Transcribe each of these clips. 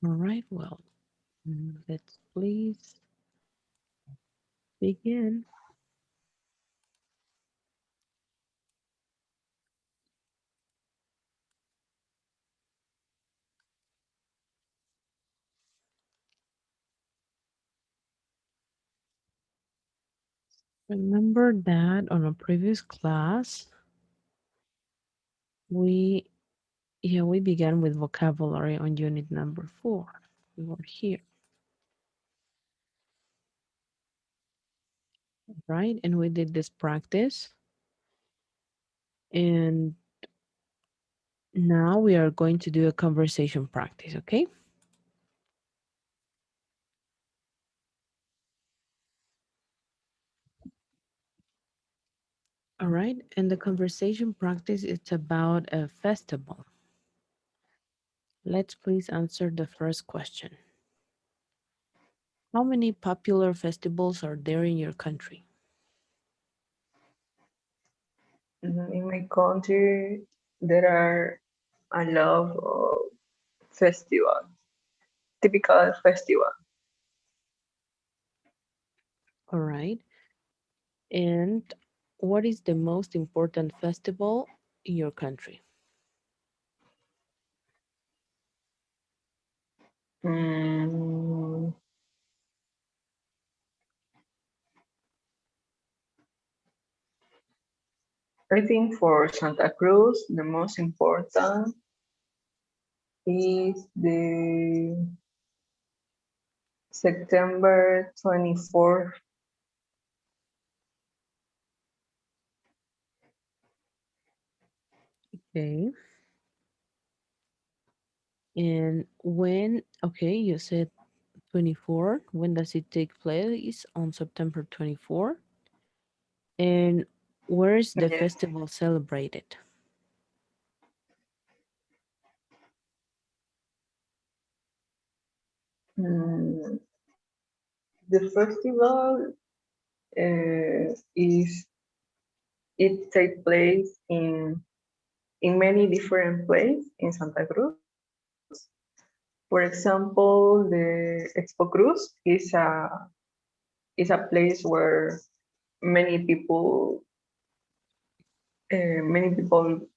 All right, well, let's please begin. Remember that on a previous class, we we began with vocabulary on unit number 4. We were here, right? And we did this practice. And now we are going to do a conversation practice, okay? All right. And the conversation practice is about a festival. Let's please answer the first question. How many popular festivals are there in your country? In my country, there are a lot of festivals, typical festival. All right. And what is the most important festival in your country? Mm, I think for Santa Cruz, the most important is the September 24th. Okay. And when, okay, you said 24. When does it take place? On September 24. And where is the Yes. festival celebrated? Mm, the festival is it take place in many different places in Santa Cruz. For example, the Expo Cruz is a place where many people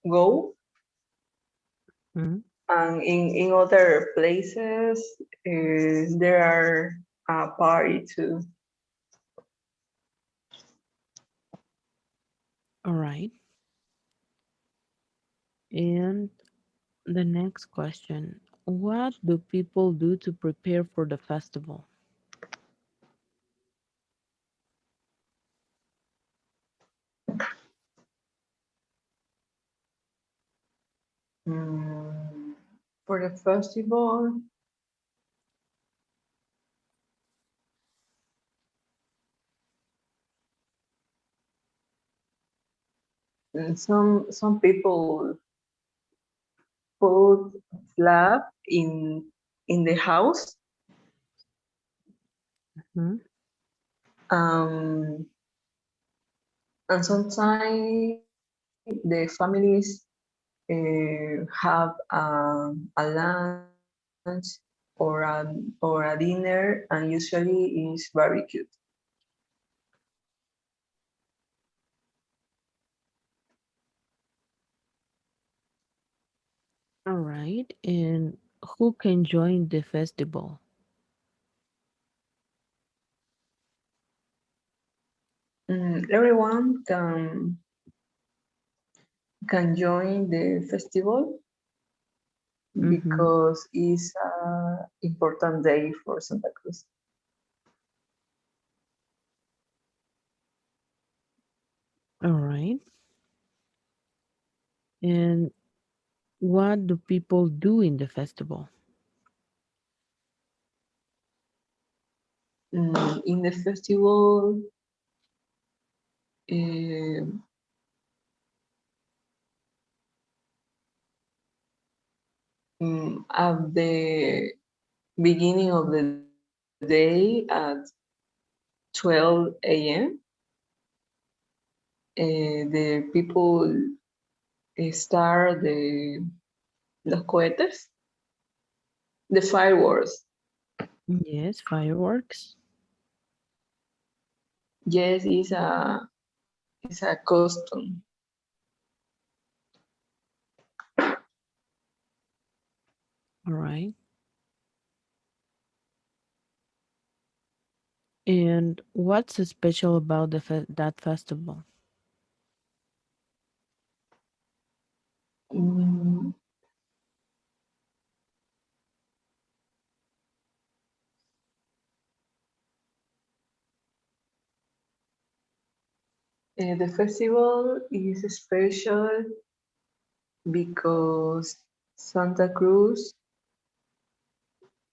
go, Mhm. and in other places there are a party too. All right. And the next question. What do people do to prepare for the festival? Mm, for the festival, some people put slab in the house. Mhm. um, and sometimes the families have a lunch or a dinner, and usually is barbecue. All right. And who can join the festival? Everyone can join the festival Mm-hmm. because it's an important day for Santa Cruz. All right. And what do people do in the festival? In the festival, uh, at the beginning of the day at 12 a.m., the people start los cohetes, The fireworks. Yes, fireworks. Yes, it's a custom. All right. And what's so special about that festival? Mm, the festival is special because Santa Cruz,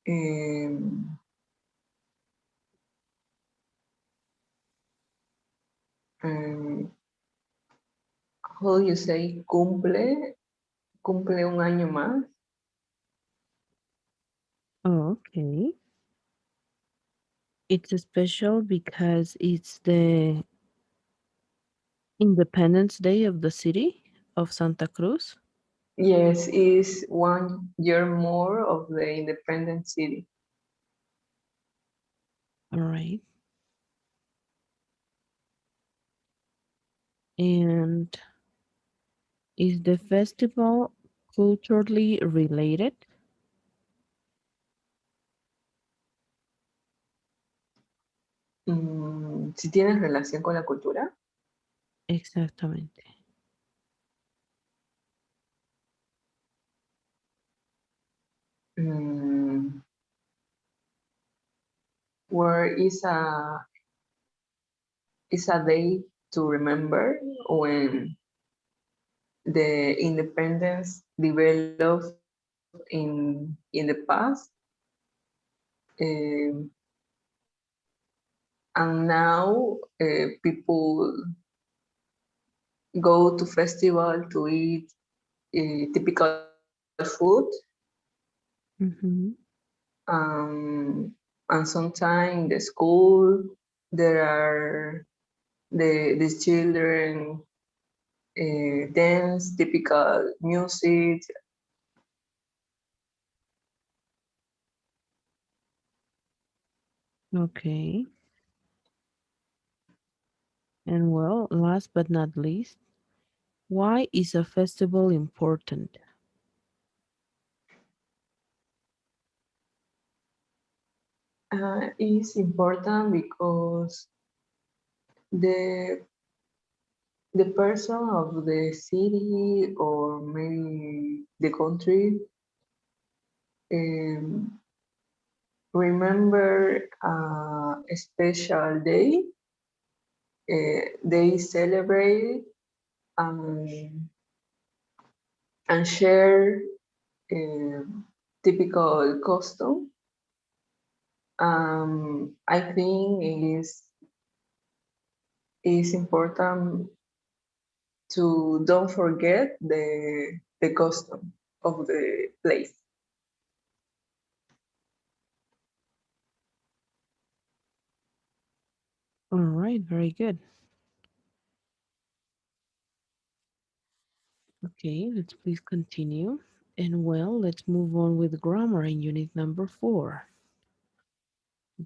um, um, how you say, cumple un año más. Oh, okay. It's special because it's the Independence Day of the city of Santa Cruz. Yes, is 1 year more of the independent city. All right. And is the festival culturally related? Si tienes relación con la cultura, Exactamente. mm, where is a day to remember when the independence developed in the past, um, and now people go to festival to eat typical food, Mm-hmm. and sometimes in the school there are the children dance typical music. Okay. And well, last but not least, why is a festival important? Is important because the the person of the city or maybe the country um, remember a special day. They celebrate and, and share typical custom. I think is important to don't forget the custom of the place. All right, very good. Okay, let's please continue. And well, let's move on with grammar in unit number 4.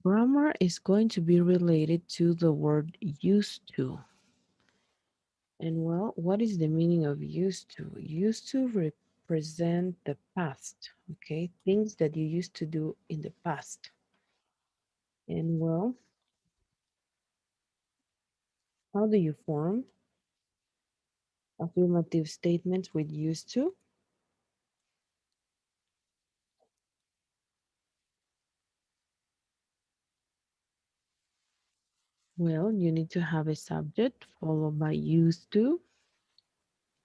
Grammar is going to be related to the word used to. And well, what is the meaning of used to? Used to represent the past, okay? Things that you used to do in the past. And well, how do you form affirmative statements with used to? Well, you need to have a subject followed by used to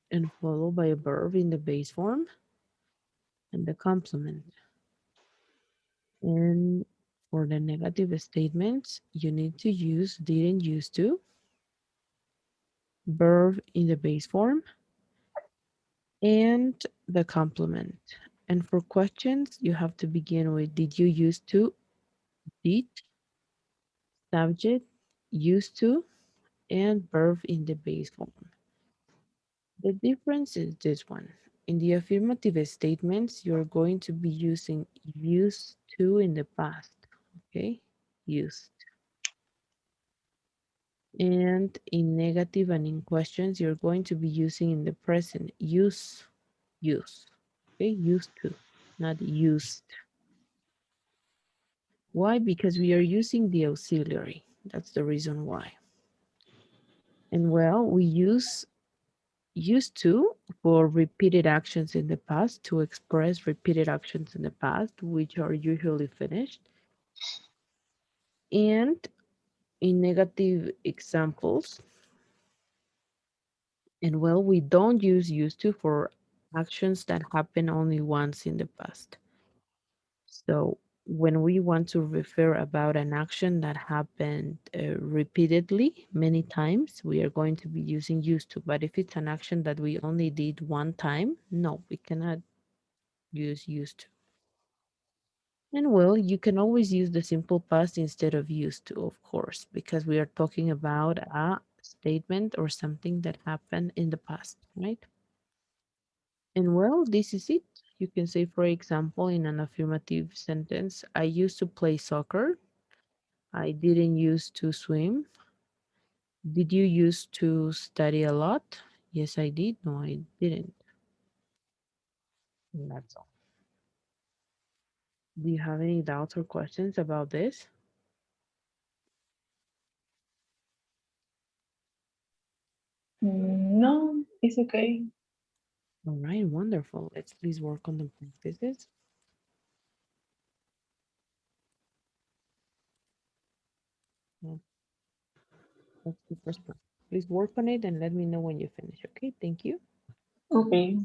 and followed by a verb in the base form and the complement. And for the negative statements, you need to use didn't used to, verb in the base form, and the complement. And for questions, you have to begin with did you used to, did, subject, used to, and verb in the base form. The difference is this one. In the affirmative statements, you're going to be using used to in the past. Okay, used. And in negative and in questions, you're going to be using in the present. Use. Okay, used to, not used. Why? Because we are using the auxiliary. That's the reason why. And well, we use used to for repeated actions in the past to express repeated actions in the past, which are usually finished. And in negative examples, and well, we don't use used to for actions that happen only once in the past. So when we want to refer about an action that happened repeatedly many times, we are going to be using used to. But if it's an action that we only did one time, no, we cannot use used to. And well, you can always use the simple past instead of used to, of course, because we are talking about a statement or something that happened in the past, right? And well, this is it. You can say, for example, in an affirmative sentence, I used to play soccer. I didn't used to swim. Did you used to study a lot? Yes, I did. No, I didn't. And that's all. Do you have any doubts or questions about this? No, it's okay. All right, wonderful. Let's please work on the practices. Yeah, that's the first one. Please work on it and let me know when you finish. Okay, thank you. Okay.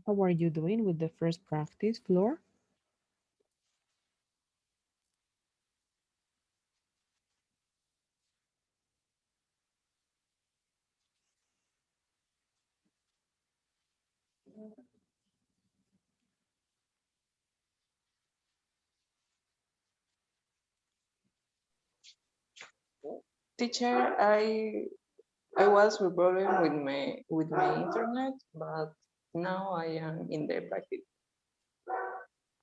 How are you doing with the first practice, Floor? Teacher, I was with problem with my internet, but now I am in the practice.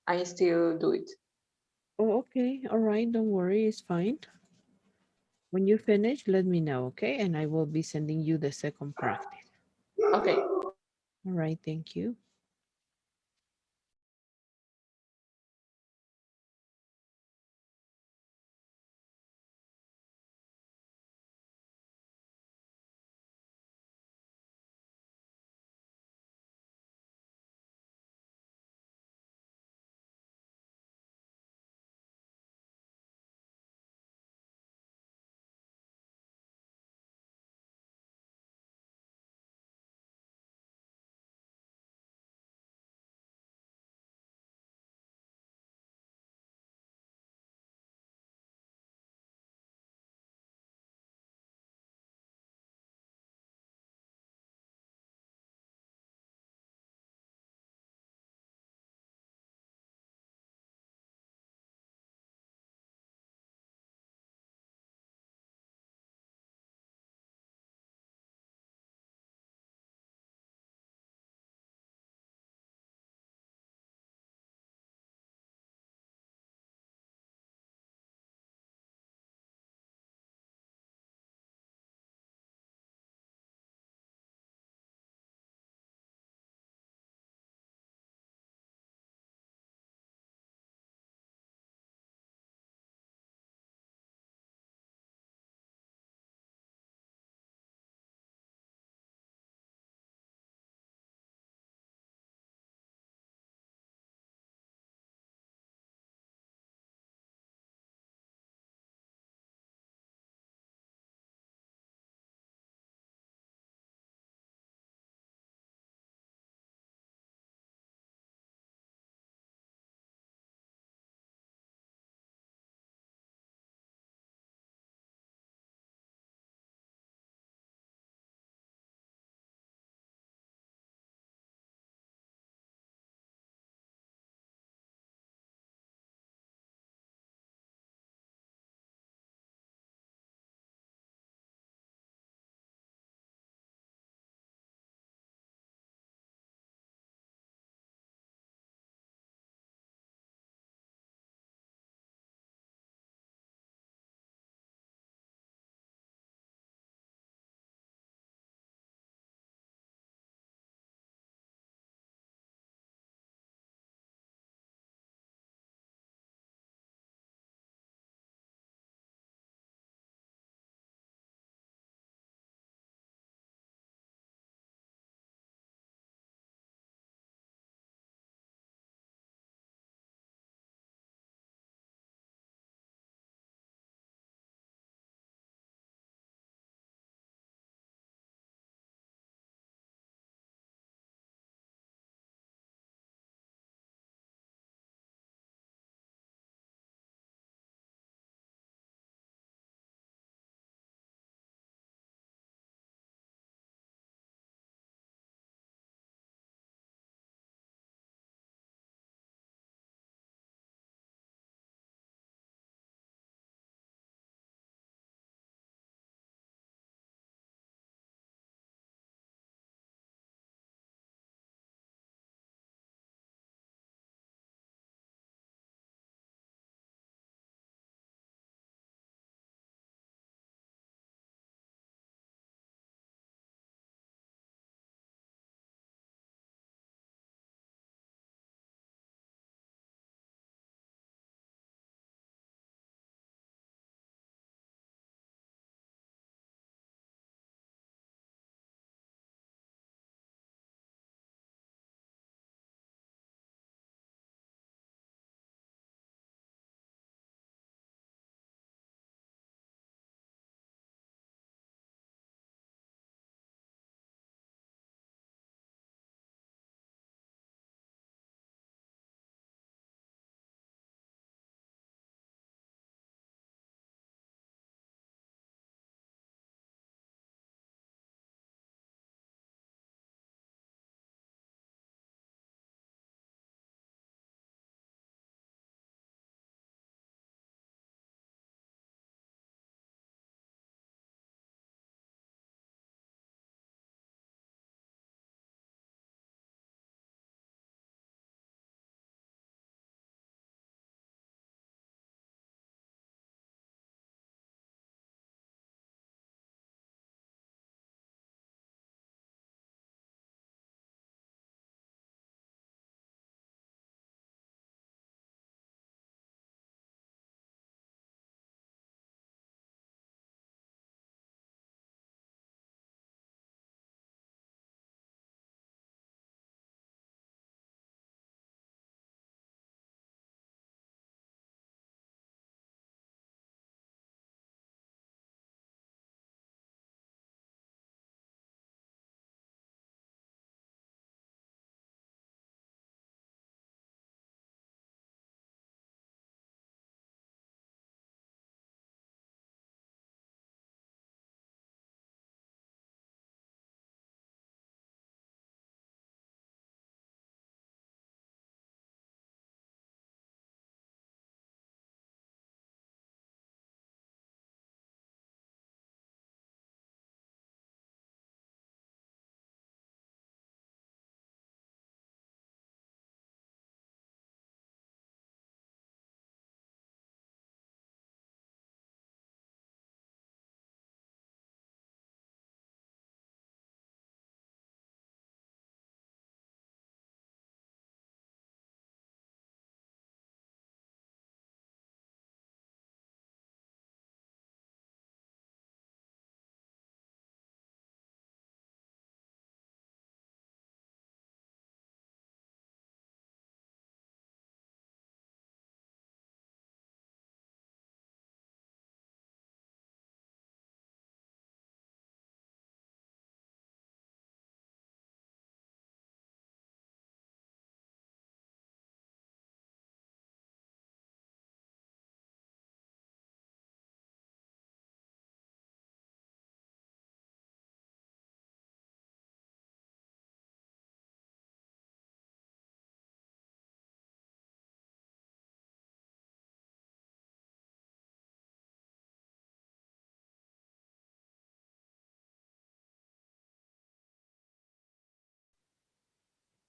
I still do it. Oh, okay. All right. Don't worry. It's fine. When you finish, let me know, okay? And I will be sending you the second practice. Okay. All right. Thank you.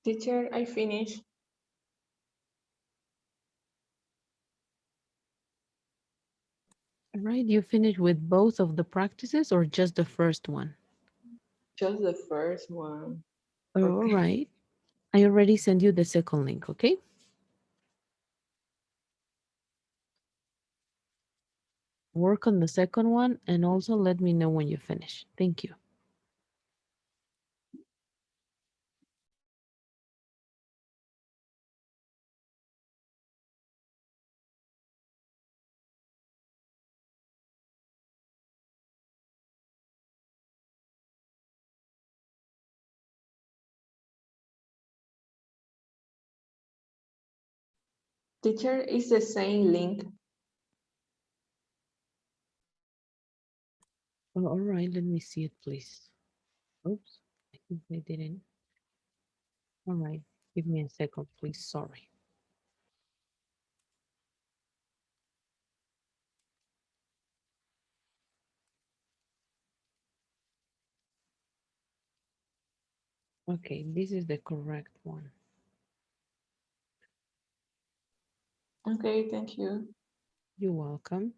Teacher, I finished All right, you finished with both of the practices or just the first one? just the first one. Oh, all Okay. right. I already sent you the second link, okay? Work on the second one and also let me know when you finish. Thank you. Teacher, is the same link. Oh, all right, let me see it, please. Oops, I think I didn't. All right, give me a second, please. Sorry. Okay, this is the correct one. Okay, thank you. You're welcome.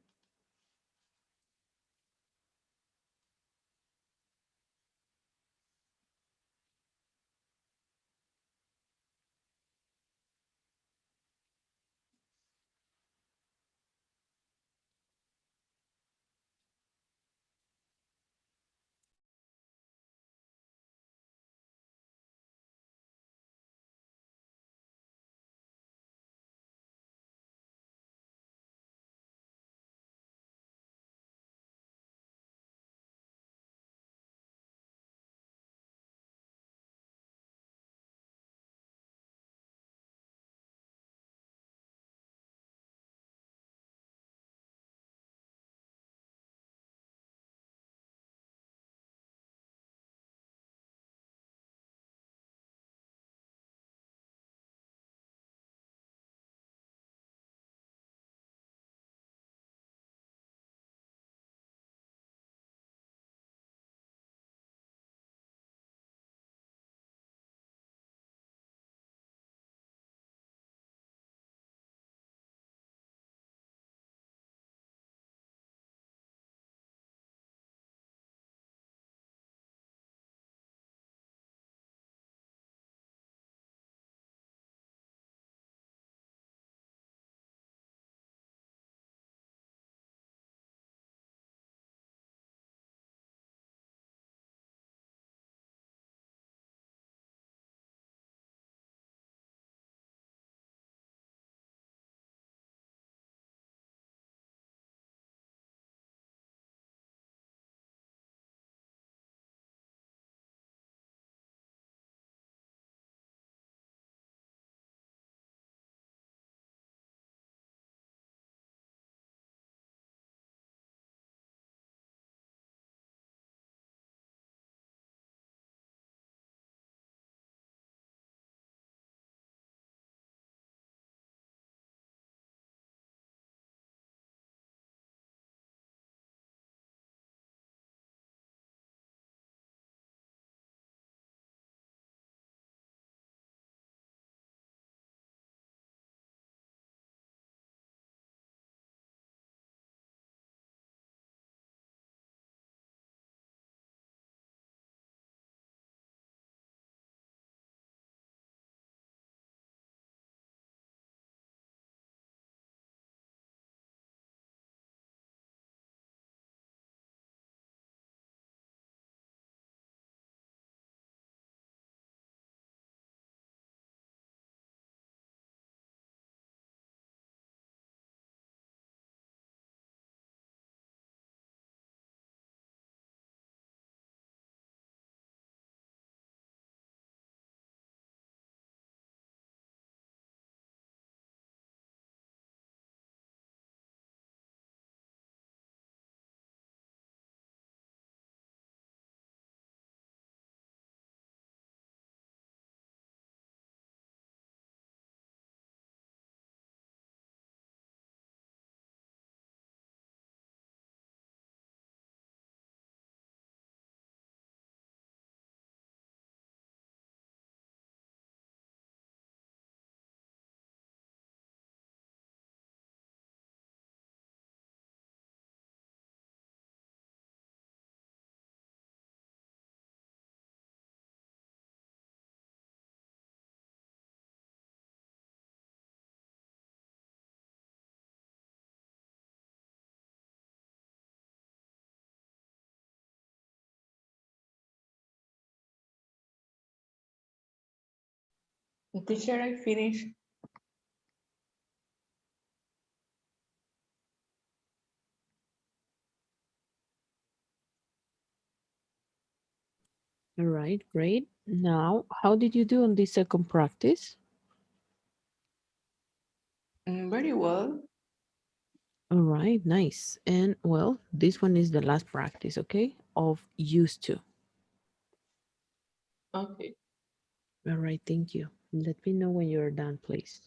Teacher, I finished. All right, great. Now, how did you do on this second practice? Very well. All right, nice. And well, this one is the last practice, okay? Of used to. Okay. All right, thank you. Let me know when you're done, please.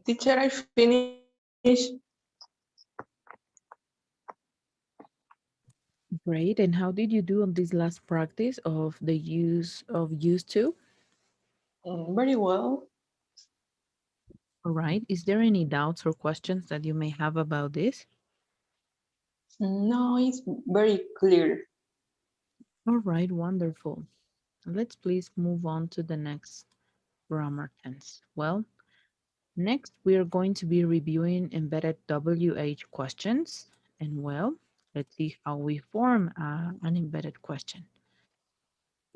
Teacher, I finished. Great. And how did you do on this last practice of the use of used to? Very well. All right. Is there any doubts or questions that you may have about this? No, it's very clear. All right. Wonderful. Let's please move on to the next grammar tense. Well, next we are going to be reviewing embedded WH questions. And well, let's see how we form an embedded question.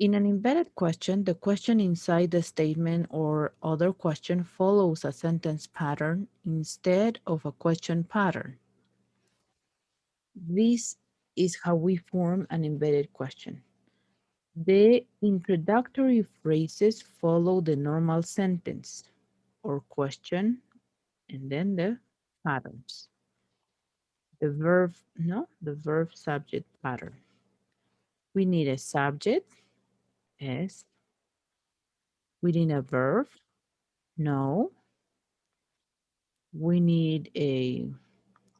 In an embedded question, the question inside the statement or other question follows a sentence pattern instead of a question pattern. This is how we form an embedded question. The introductory phrases follow the normal sentence or question and then the patterns. The verb subject pattern. We need a subject, S. We need a verb, no. We need a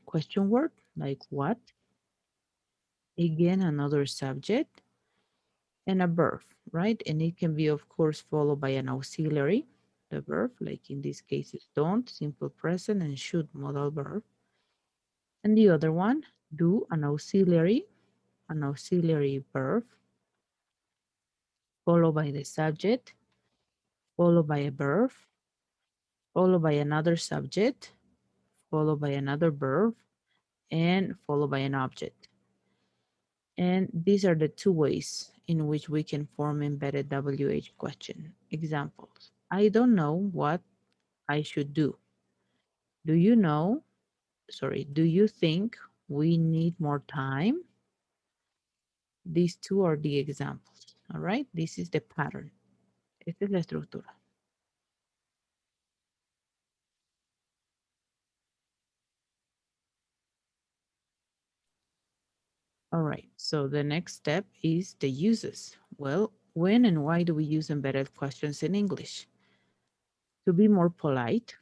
question word like what. Again, another subject and a verb, right? And it can be, of course, followed by an auxiliary, the verb, like in this case is don't, simple present, and should, modal verb. And the other one, do, an auxiliary verb, followed by the subject, followed by a verb, followed by another subject, followed by another verb, and followed by an object. And these are the two ways in which we can form embedded WH question. Examples. I don't know what I should do. Do you know, do you think we need more time? These two are the examples, all right? This is the pattern. Esta es la estructura. All right, so the next step is the uses. Well, when and why do we use embedded questions in English? To be more polite.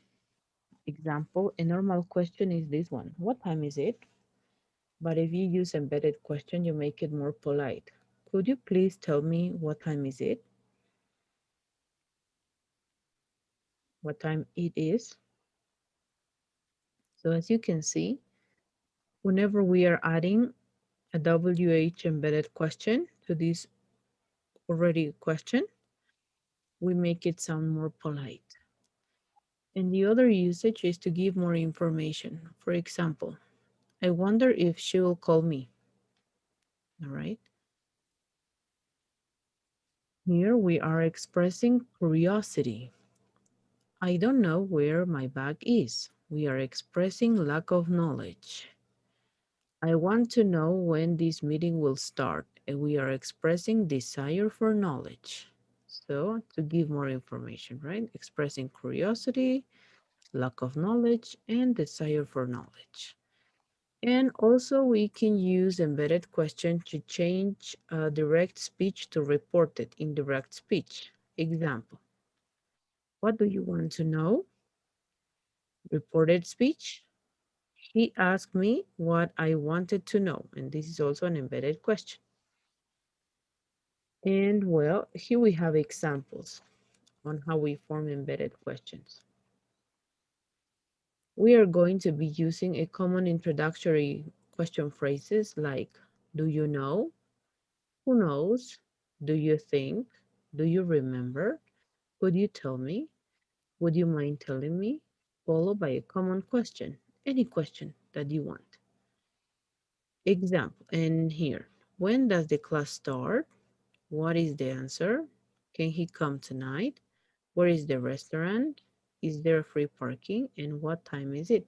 Example, a normal question is this one. What time is it? But if you use embedded question, you make it more polite. Could you please tell me what time is it? What time it is? So as you can see, whenever we are adding a WH embedded question to this already question, we make it sound more polite. And the other usage is to give more information. For example, I wonder if she will call me. All right. Here we are expressing curiosity. I don't know where my bag is. We are expressing lack of knowledge. I want to know when this meeting will start, and we are expressing desire for knowledge. So to give more information, right? Expressing curiosity, lack of knowledge, and desire for knowledge. And also we can use embedded question to change direct speech to reported indirect speech. Example, what do you want to know? Reported speech. He asked me what I wanted to know, and this is also an embedded question. And well, here we have examples on how we form embedded questions. We are going to be using a common introductory question phrases like, do you know? Who knows? Do you think? Do you remember? Could you tell me? Would you mind telling me? Followed by a common question, any question that you want. Example, and here, when does the class start? What is the answer? Can he come tonight? Where is the restaurant? Is there free parking? And what time is it?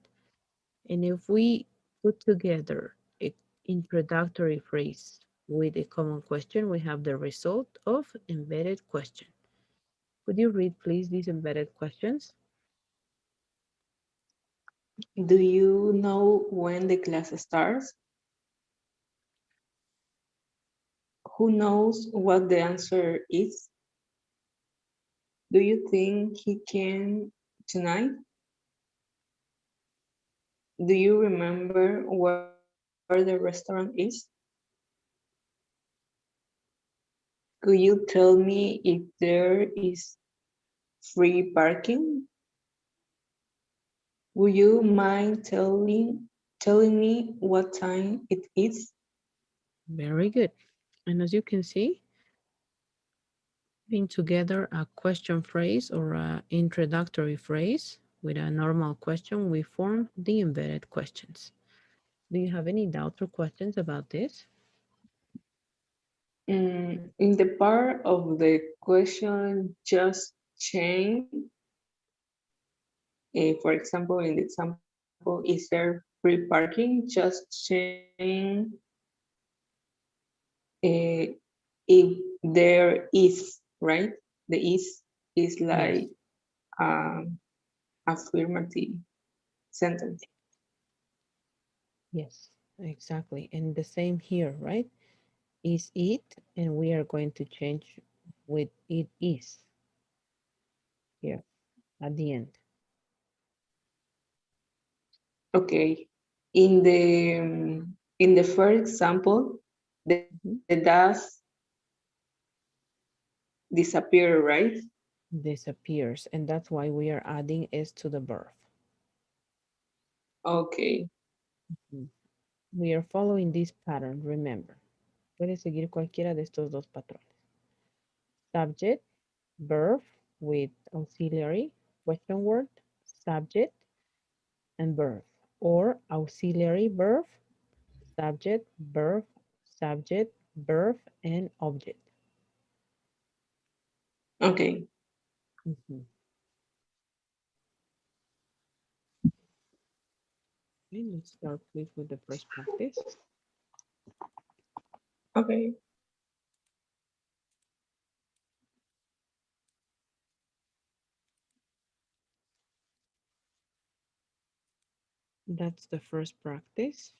And if we put together an introductory phrase with a common question, we have the result of embedded question. Could you read, please, these embedded questions? Do you know when the class starts? Who knows what the answer is? Do you think he can tonight? Do you remember where the restaurant is? Could you tell me if there is free parking? Would you mind telling me what time it is? Very good. And as you can see, putting together a question phrase or an introductory phrase with a normal question, we form the embedded questions. Do you have any doubts or questions about this? In the part of the question, just change. For example, in the example, is there free parking? Just change uh, if there is, right? The is Yes, like um, affirmative sentence. yes, exactly. And the same here, right? Is it, and we are going to change with it is here at the end. Okay. In the first example, the Mhm. does disappear, right? Disappears, and that's why we are adding s to the verb. Okay. Mhm. We are following this pattern, remember. Puede seguir cualquiera de estos dos patrones. Subject, verb with auxiliary, question word, subject, and verb. Or auxiliary verb, subject, verb, and object. Okay. Mhm. Okay, let's start please with the first practice. Okay. That's the first practice.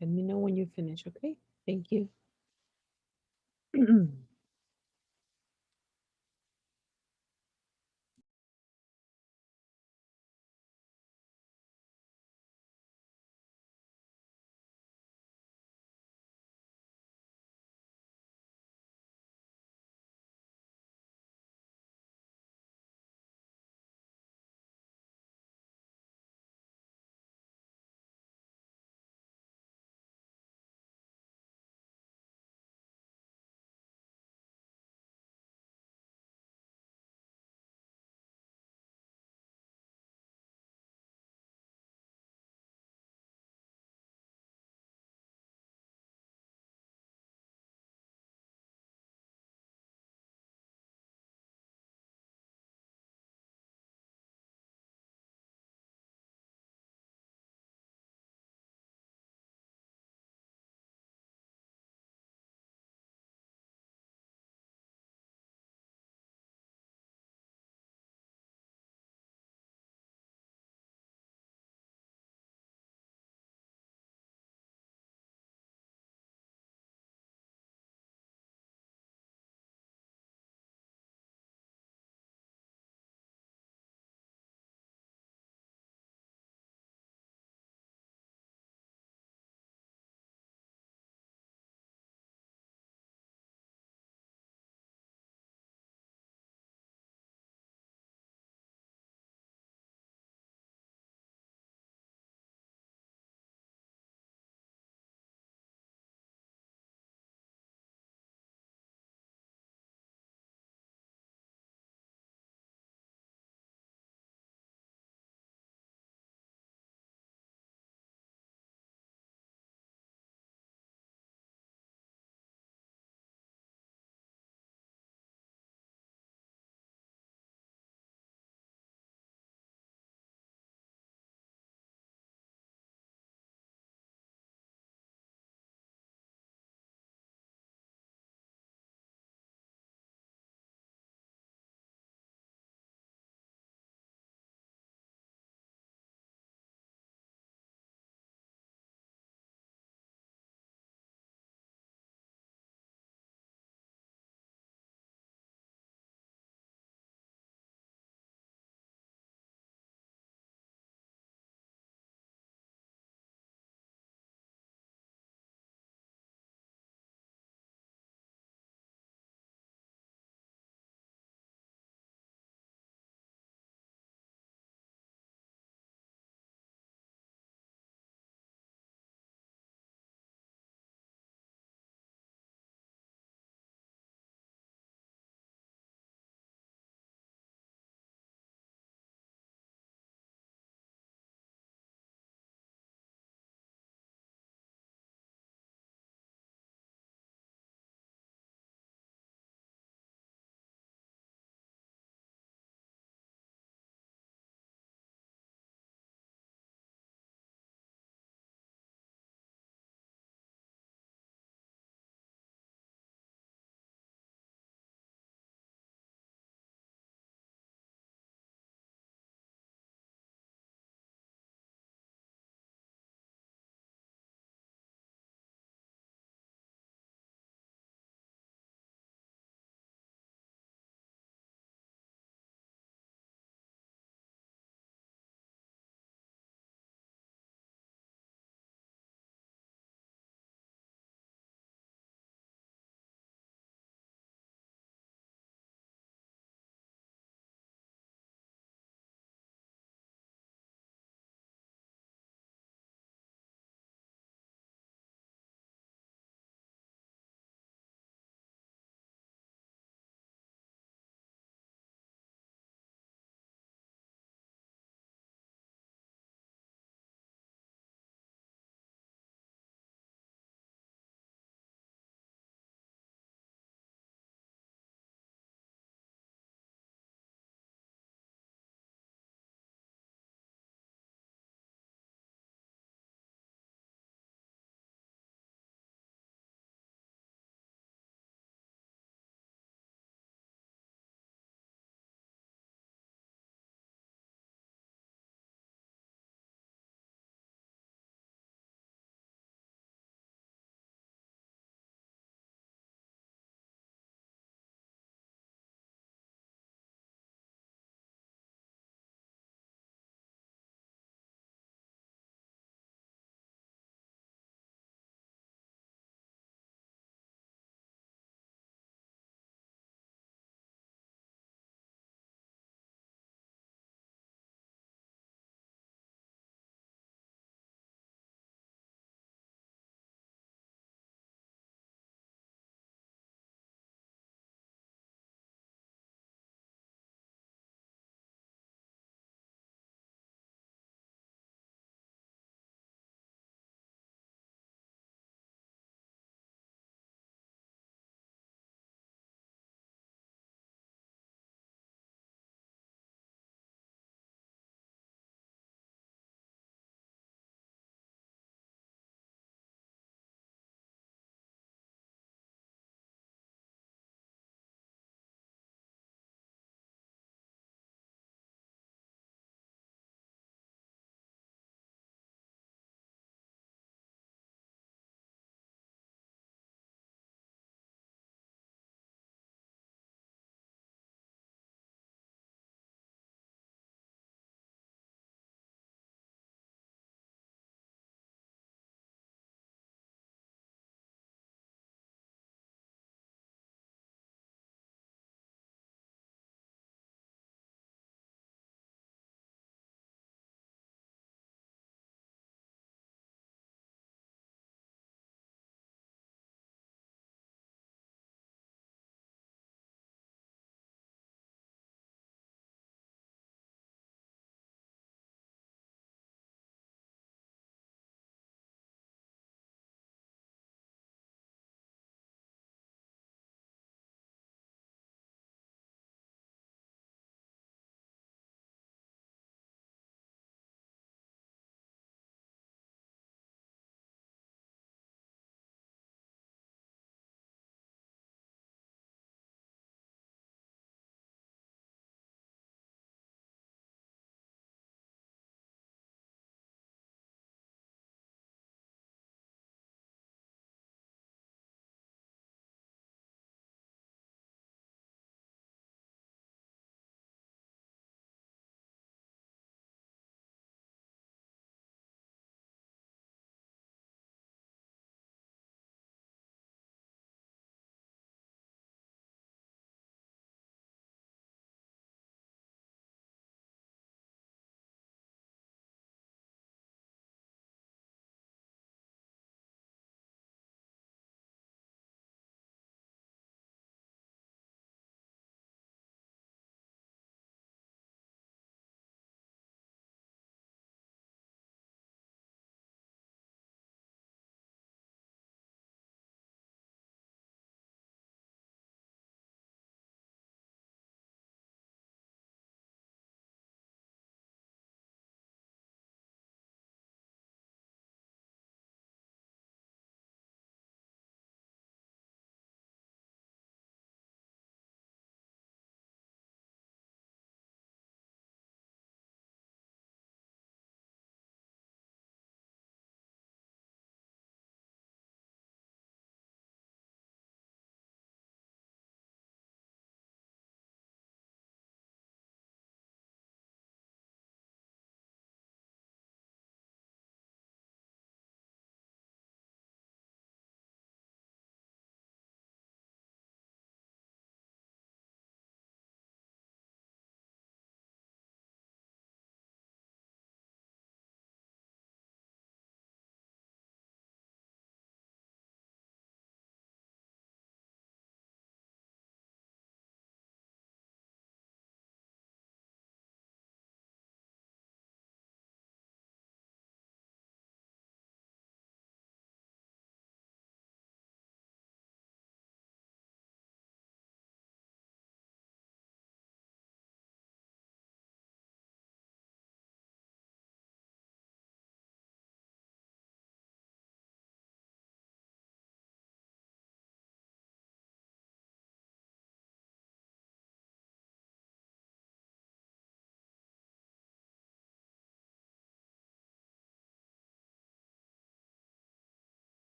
Let me know when you finish, okay? Thank you.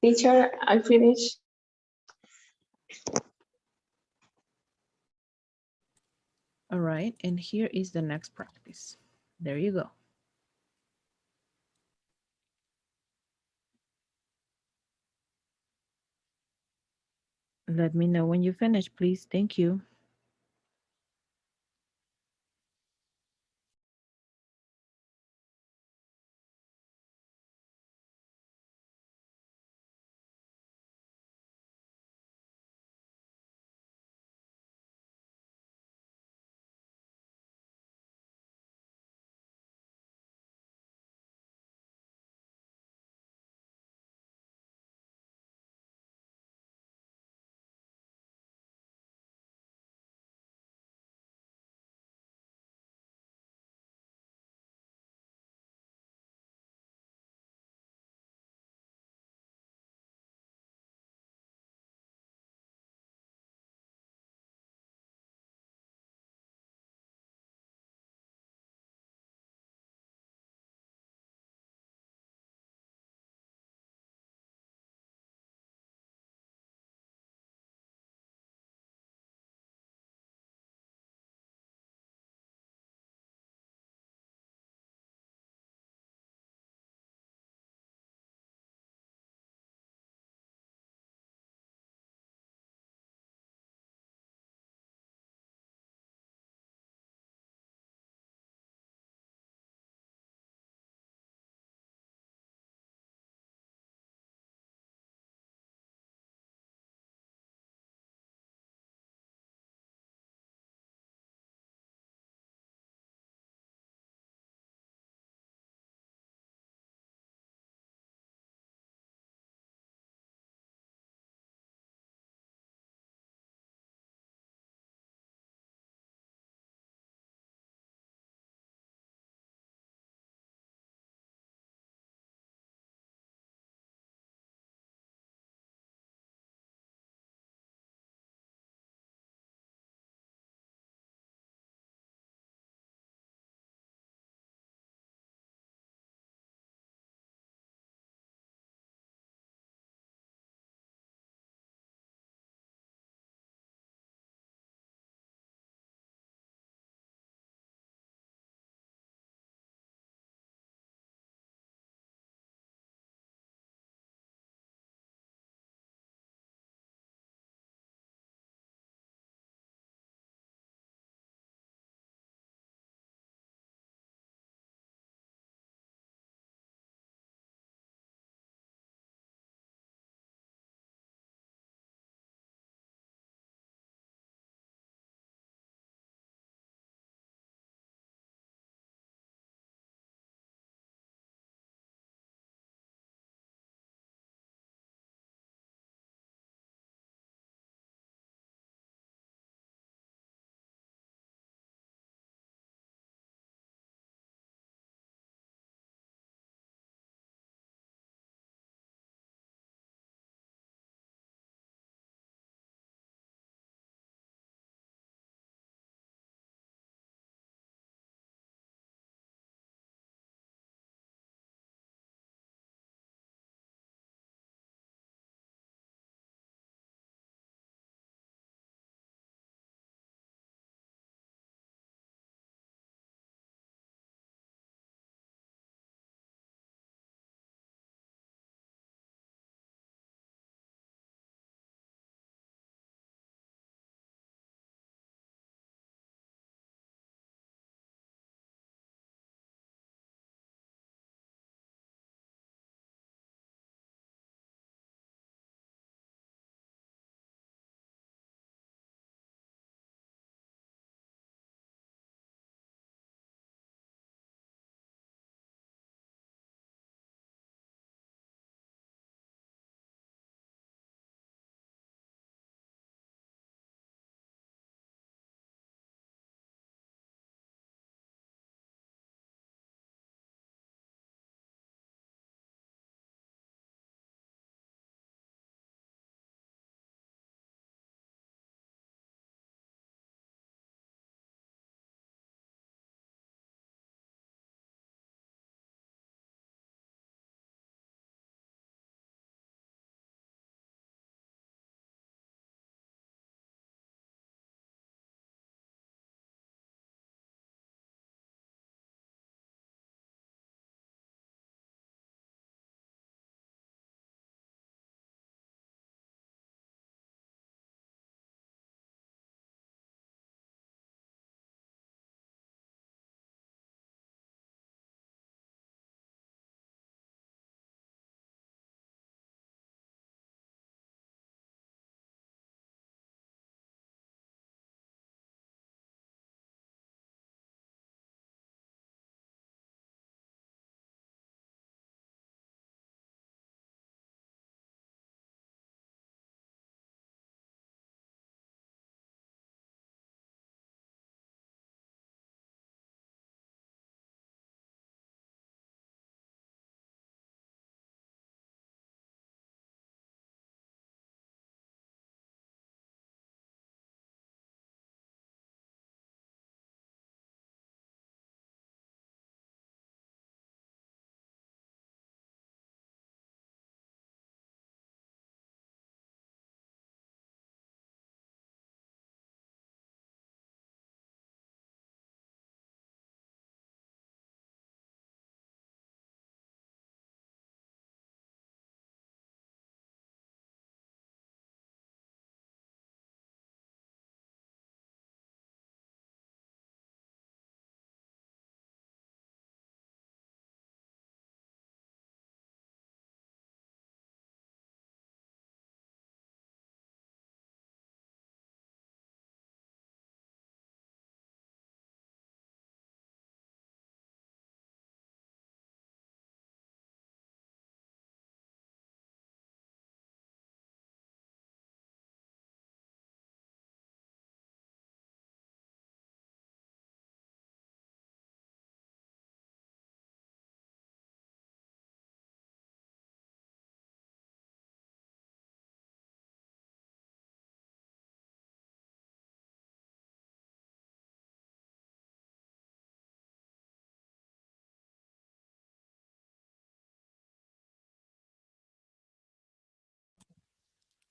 Teacher, I finished. All right, and here is the next practice. There you go. Let me know when you finish, please. Thank you.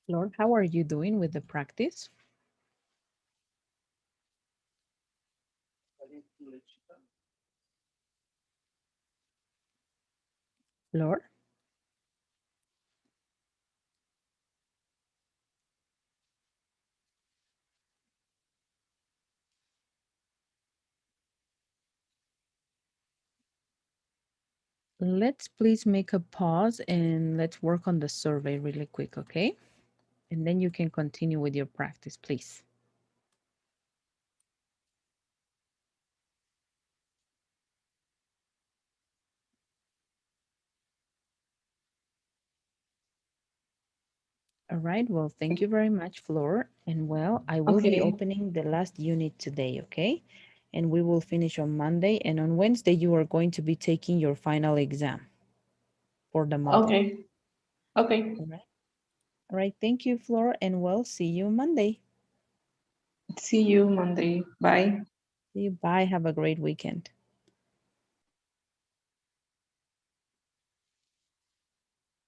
Lord, how are you doing with the practice? Lord, let's please make a pause and let's work on the survey really quick, okay? And then you can continue with your practice, please. All right, well, thank you very much, Flor. And well, I will be Okay. opening the last unit today, okay? And we will finish on Monday. And on Wednesday, you are going to be taking your final exam for the model. Okay. Okay. All right. All right. Thank you, Flor. And well, see you Monday. See you Monday. Bye. See you. Bye. Have a great weekend.